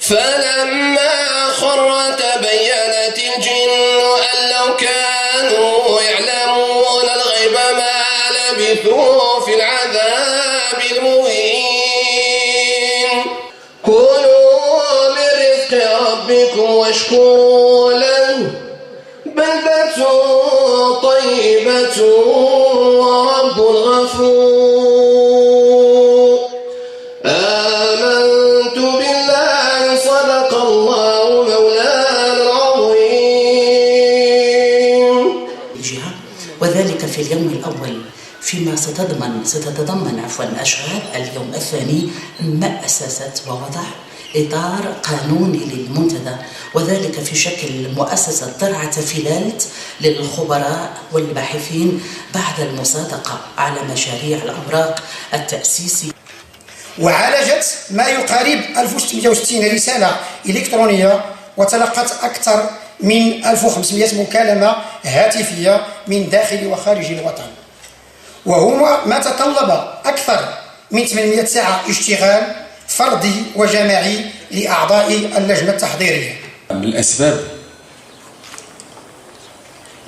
فلما خر تبينت الجن أن لو كانوا يعلمون الغيب ما لبثوا في العذاب المهين. كلوا من رزق ربكم واشكروا له بلدة طيبة ورب غفور. آمنت بالله صدق الله مولانا العظيم. وذلك في اليوم الأول فيما ستتضمن أشغال اليوم الثاني مؤسسة ووضع إطار قانوني للمنتدى، وذلك في شكل مؤسسة درعة فلالت للخبراء والباحثين بعد المصادقة على مشاريع الأوراق التأسيسي. وعالجت ما يقارب 1660 رسالة إلكترونية، وتلقت أكثر من 1500 مكالمة هاتفية من داخل وخارج الوطن، وهو ما تطلب أكثر من 800 ساعة اشتغال فردي وجماعي لأعضاء اللجنة التحضيرية. من الأسباب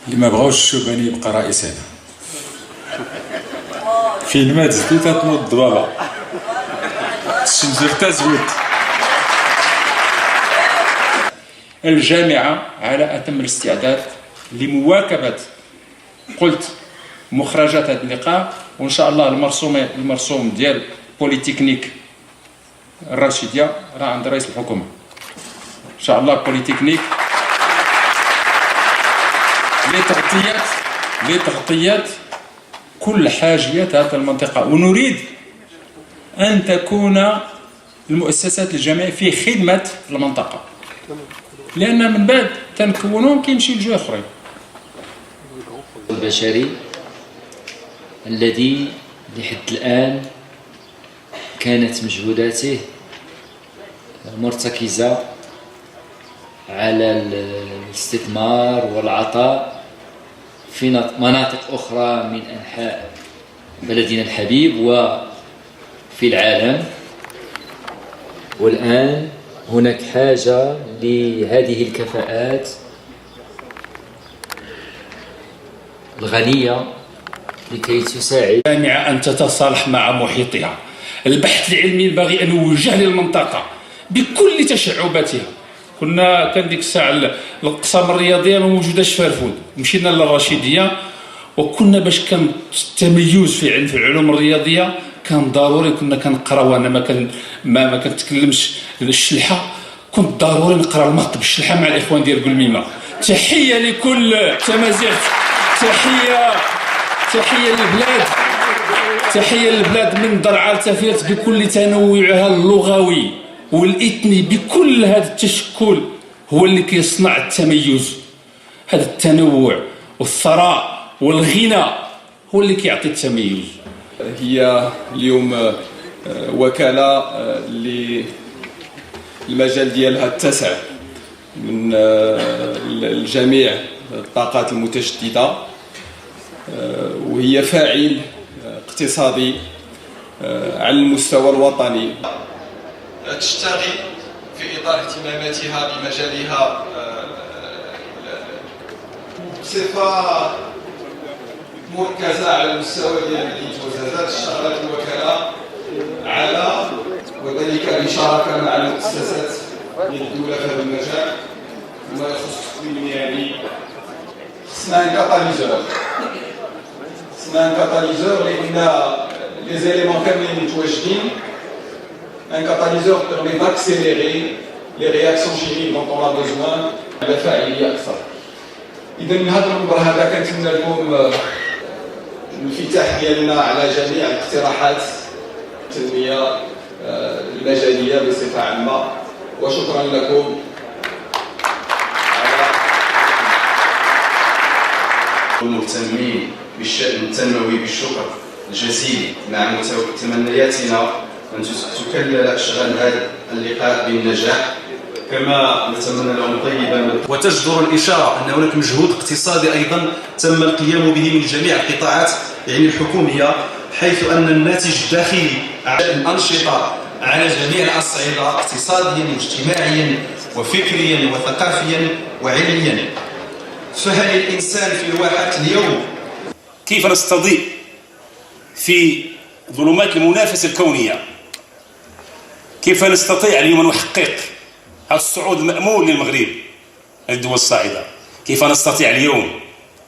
اللي ما بغاوش الشوباني يبقى رئيس هنا، فين ما تزدو تتموت الضبابة، الشنجر تزود. الجامعة على أتم الاستعداد لمواكبة قلت مخرجات هذا اللقاء، وإن شاء الله المرسوم ديال بوليتكنيك الرشيدية راه عند رئيس الحكومة إن شاء الله. بوليتكنيك لتغطية كل حاجيات هذه المنطقة، ونريد أن تكون المؤسسات الجامعية في خدمة المنطقة، لأن من بعد تنكونون كيمشي لجهة أخرى. البشري الذي لحد الآن كانت مجهوداته مرتكزة على الاستثمار والعطاء في مناطق أخرى من أنحاء بلدنا الحبيب وفي العالم. والآن هناك حاجة لهذه الكفاءات الغنية لكي تساعد الجامعة أن تتصالح مع محيطها. البحث العلمي ينبغي أن يوجه للمنطقة بكل تشعباتها. كان ديك الساعة الأقسام الرياضية ما موجوداش في الفود، مشينا للرشيدية، وكنا باش كان التميز في العلوم الرياضية كان ضروري كنا كنقراو. أنا ما كنتكلمش الشلحة، كنت ضروري نقرا المخطب الشلحة مع الإخوان ديال قلميمة. تحية لكل تمازيغ، تحية للبلاد من درعا لتفيرت بكل تنوعها اللغوي والإثني، بكل هذا التشكل هو اللي كيصنع التميز. هذا التنوع والثراء والغنى هو اللي كيعطي التميز. هي اليوم وكالة للمجال ديالها التسع من الجميع الطاقات المتجددة، وهي فاعل اقتصادي على المستوى الوطني. تشتغل في إطار اهتماماتها بمجالها بصفة مركزة على المستوى ديال الانجازات. اشتغلت الوكالة على وذلك بشراكة مع المؤسسات ديال الدولة في هذا المجال وما يخص التكوين المهني. خصنا ان كاتاليزور لأن les éléments كاملين متواجدين. Un catalyseur permet d'accélérer les réactions chimiques dont on a besoin بفاعلية أكثر. إذا من هذا المنبر هذا كنتمنى لكم الانفتاح ديالنا على جميع الاقتراحات التنمية المجالية بصفة عامة، وشكرا لكم. المهتمين بالشأن التنموي بالشكر الجزيل مع تمنياتنا أن تكلل أشغال هذا اللقاء بالنجاح، كما نتمنى لهم طيبا. وتجدر الإشارة أن هناك مجهود اقتصادي أيضا تم القيام به من جميع القطاعات الحكومية، حيث أن الناتج الداخلي عن الأنشطة على جميع الأصعدة اقتصاديا واجتماعيا وفكريا وثقافيا وعلميا. فهل الإنسان في الواحة اليوم كيف نستضيء في ظلمات المنافسة الكونية؟ كيف نستطيع اليوم أن نحقق الصعود المأمول للمغرب الدول الصاعدة؟ كيف نستطيع اليوم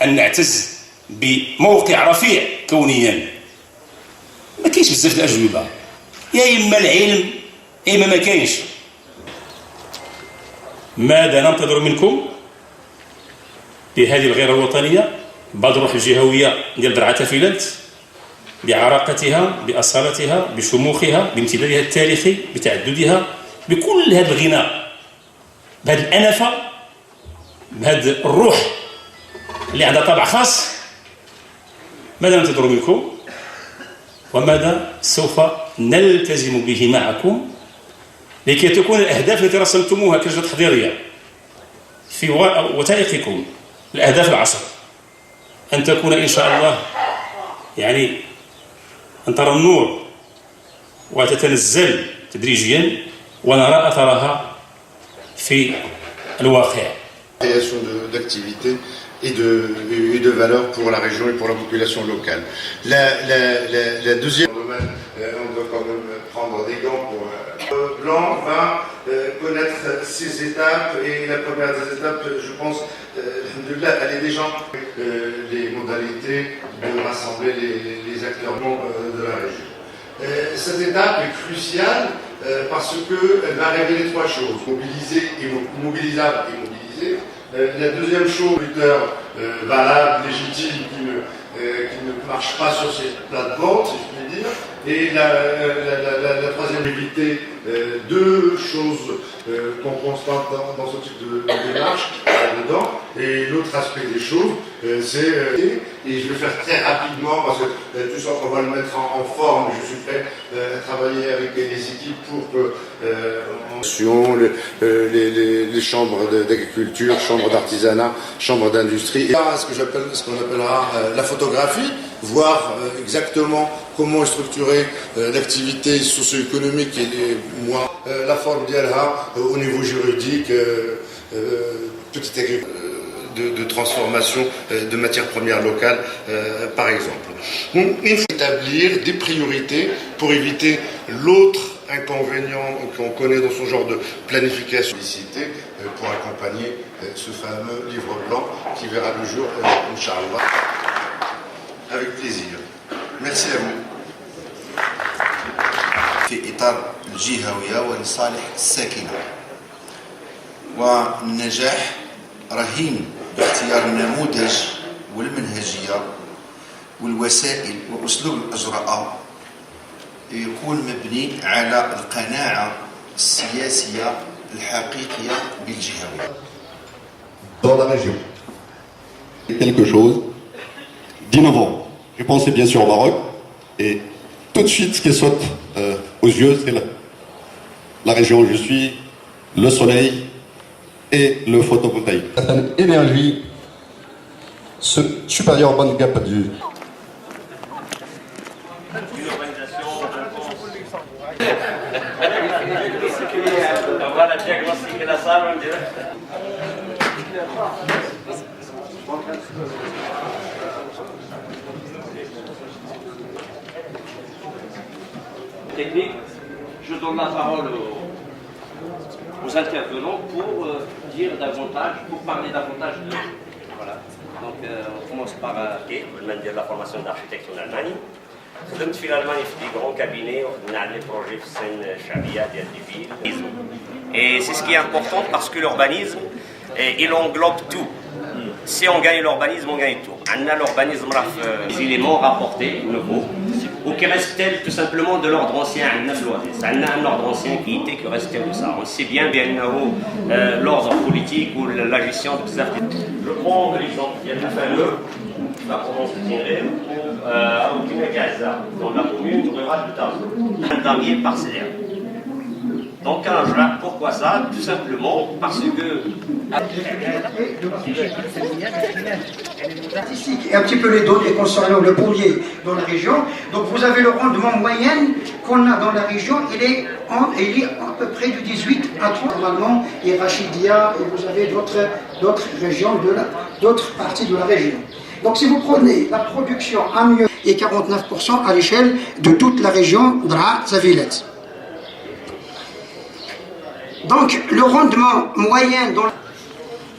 أن نعتز بموقع رفيع كونيا؟ ما كاينش بزاف الأجوبة، يا إما العلم يا إما ما كاينش. ماذا ننتظر منكم بهذه الغيرة الوطنية، بعض الروح الجهوية ديال درعا تافيلانت بعراقتها، بأصالتها، بشموخها، بامتدادها التاريخي، بتعددها، بكل هذا الغناء، بهذه الأنفة، بهذه الروح اللي عندها طابع خاص. ماذا ننتظر منكم وماذا سوف نلتزم به معكم لكي تكون الأهداف التي رسمتموها كلجنة تحضيرية في وثائقكم الأهداف العصر أن تكون إن شاء الله يعني أن ترى النور وتتنزل تدريجيا ونرى أثرها في الواقع. d'activité et de valeur pour la région et pour la population locale. La deuxième domaine, on doit quand même prendre des gants pour blanc va connaître ses étapes, et la première des étapes, je pense, de là, elle est déjà les modalités de rassembler les acteurs de la région. Cette étape est cruciale parce qu'elle va révéler trois choses: mobiliser, mobilisable et mobiliser. La deuxième chose, valable, légitime, qui ne marche pas sur ses plates-bandes, si je puis dire. Et la troisième, éviter deux choses qu'on constate dans ce type de démarche dedans. Et l'autre aspect des choses, c'est, et je vais faire très rapidement parce que tout ça on va le mettre en forme. Je suis prêt à travailler avec les équipes pour que les chambres d'agriculture, chambres d'artisanat, chambres d'industrie, et ce qu'on appellera la photographie, voir exactement comment est structurée l'activité socio-économique et la forme d'IALHA au niveau juridique, petite agriculture, de transformation de matières premières locales, par exemple. Il faut établir des priorités pour éviter l'autre inconvénient qu'on connaît dans ce genre de planification pour accompagner ce fameux livre blanc qui verra le jour, Inch'Allah, avec plaisir. Merci à vous. في إطار الجهوية ولصالح الساكنة، والنجاح رهين باختيار النموذج والمنهجية والوسائل وأسلوب الإجراء يكون مبني على القناعة السياسية الحقيقية بالجهوية. Dans la région. Quelque chose d'innovant. Je pensais bien sûr au Maroc, et tout de suite ce qui saute aux yeux, c'est la région où je suis, le soleil et le photovoltaïque. Une énergie supérieure au band gap du. Technique, je donne la parole aux intervenants pour dire davantage, pour parler davantage de... Voilà. Donc on commence par la formation d'architecte en Allemagne. خدمت في Allemagne في des grands cabinets, on a des projets في السن الشعبية ديال des villes. Et c'est ce qui est important parce que l'urbanisme, il englobe tout. Si on gagne l'urbanisme, on gagne tout. On a l'urbanisme, des éléments rapportés, nouveaux, ou qui restent tout simplement de l'ordre ancien. On a un ordre ancien qui était, qui restait de ça. On sait bien l'ordre politique ou la gestion de ça. Je prends l'exemple, il y a le fameux, la province de Tinré, dans la commune rurale de Tarzan. Un damier parcellaire. Donc en juin, pourquoi ça? Tout simplement parce que... Et un petit peu les données concernant le pommier dans la région. Donc vous avez le rendement moyen qu'on a dans la région, il est à peu près de 18 à 30 normalement, et Rachidia, et vous avez d'autres régions, d'autres parties de la région. Donc si vous prenez la production à mieux et 49% à l'échelle de toute la région Dra-Zavilet. Donc le rendement moyen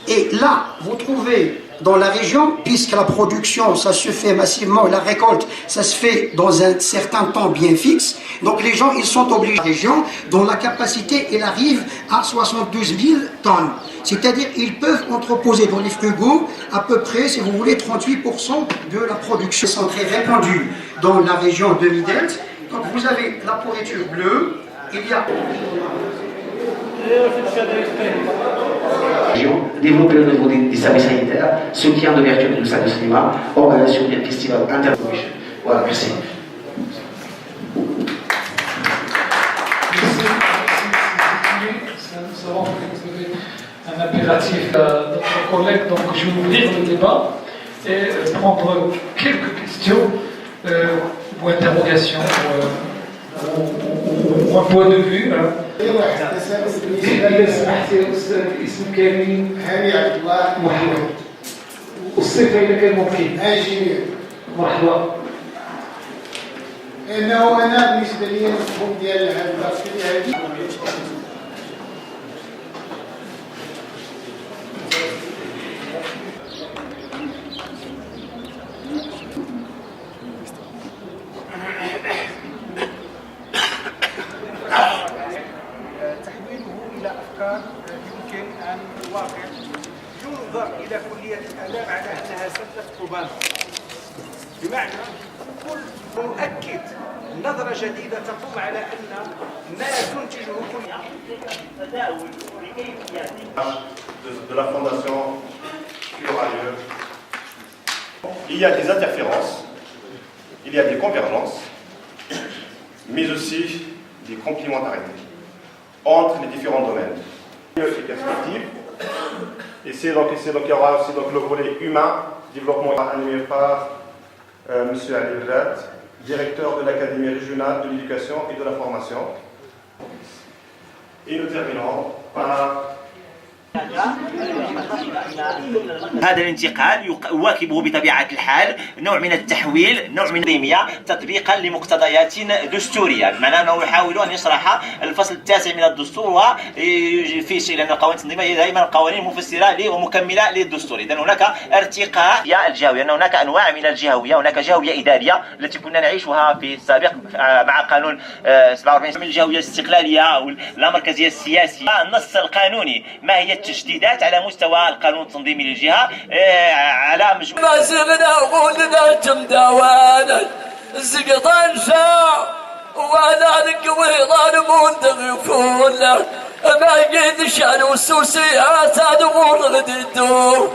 et là vous trouvez dans la région, puisque la production ça se fait massivement, la récolte ça se fait dans un certain temps bien fixe, donc les gens ils sont obligés, la région dont la capacité elle arrive à 72 000 tonnes, c'est-à-dire ils peuvent entreposer dans les frigos à peu près, si vous voulez, 38% de la production sont très répandus dans la région de Midelt. Donc vous avez la pourriture bleue, il y a développer au niveau des services sanitaires, soutien d'ouverture du salle de cinéma, organisation d'un festival international. Voilà, merci. Nous savons que vous avez un impératif à notre collègue, donc je vais ouvrir le débat et prendre quelques questions ou interrogations ou un point de vue. إذا سمحتي أستاذ اسم كامل هاني عبد الله مرحبا والصفة إذا كان ممكن انجينير مرحبا إنه أنا بالنسبة لي المفهوم ديال هذه الباسكيل هذه يمكن أن الواقع ينظر إلى كلية الآداب على أنها سلة قبامة، بمعنى كل مؤكد نظرة جديدة تقوم على أن ما تنتجه كل de la fondation Pluralieu. Il y a des interférences, il y a des convergences, mais aussi des complémentarités entre les différents domaines. Et perspective. Et c'est donc il y aura aussi donc le volet humain, développement animé par M. Ali Brat, directeur de l'Académie régionale de l'éducation et de la formation. Et nous terminons par هذا الانتقال يواكبه بطبيعة الحال نوع من التحويل، نوع من التنظيمية تطبيقا لمقتضيات دستورية، بمعنى أنه يحاول أن يشرح الفصل التاسع من الدستور وفي شيء، لأن القوانين التنظيمية دائما قوانين مفسرة ومكملة للدستور. إذن هناك ارتقاء في الجهوية، أن هناك أنواع من الجهوية، هناك جهوية إدارية التي كنا نعيشها في السابق مع قانون 47 من الجهوية الاستقلالية أو اللامركزية السياسية. النص القانوني ما هي التجديدات على مستوى القانون التنظيمي للجهة على مجموعة ما زغنا غولنا تمداوانا زقطان شاع وانا نقوي ظالمون دغيكون ما قيد شان والسوسيات هذا غور غددو